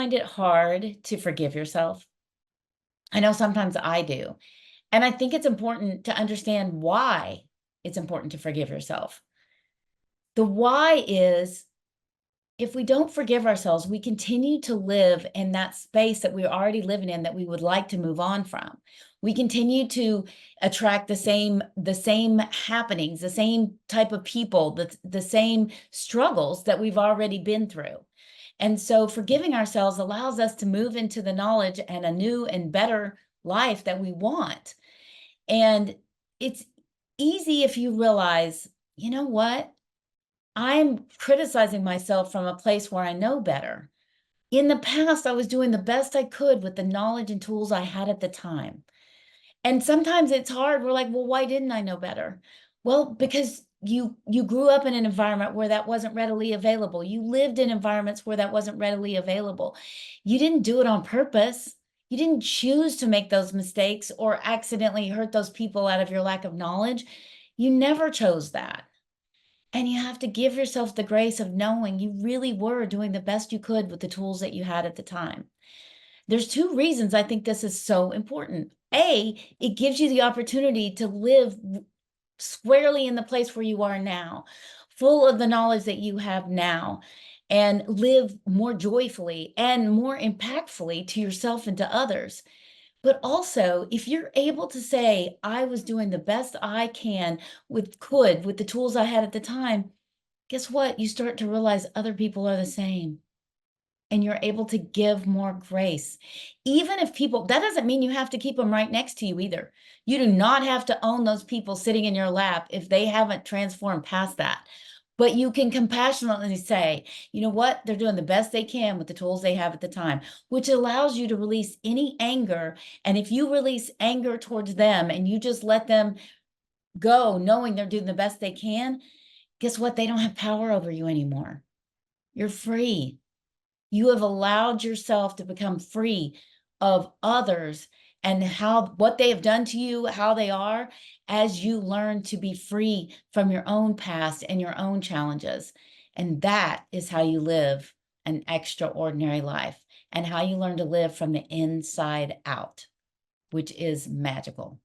find it hard to forgive yourself? I know sometimes I do. And I think it's important to understand why it's important to forgive yourself. The why is if we don't forgive ourselves, we continue to live in that space that we're already living in that we would like to move on from. We continue to attract the same happenings, the same type of people, the same struggles that we've already been through. And so forgiving ourselves allows us to move into the knowledge and a new and better life that we want. And it's easy if you realize, you know what? I'm criticizing myself from a place where I know better. In the past, I was doing the best I could with the knowledge and tools I had at the time. And sometimes it's hard. We're like, well, why didn't I know better? Well, because you grew up in an environment where that wasn't readily available. You lived in environments where that wasn't readily available. You didn't do it on purpose. You didn't choose to make those mistakes or accidentally hurt those people out of your lack of knowledge. You never chose that. And you have to give yourself the grace of knowing you really were doing the best you could with the tools that you had at the time. There's two reasons I think this is so important. A, it gives you the opportunity to live squarely in the place where you are now, full of the knowledge that you have now, and live more joyfully and more impactfully to yourself and to others. But also, if you're able to say, I was doing the best I can with the tools I had at the time, guess what? You start to realize other people are the same and you're able to give more grace. Even if people, that doesn't mean you have to keep them right next to you either. You do not have to own those people sitting in your lap if they haven't transformed past that. But you can compassionately say, you know what? They're doing the best they can with the tools they have at the time, which allows you to release any anger. And if you release anger towards them and you just let them go, knowing they're doing the best they can, guess what? They don't have power over you anymore. You're free. You have allowed yourself to become free of others and how what they have done to you, how they are, as you learn to be free from your own past and your own challenges. And that is how you live an extraordinary life and how you learn to live from the inside out, which is magical.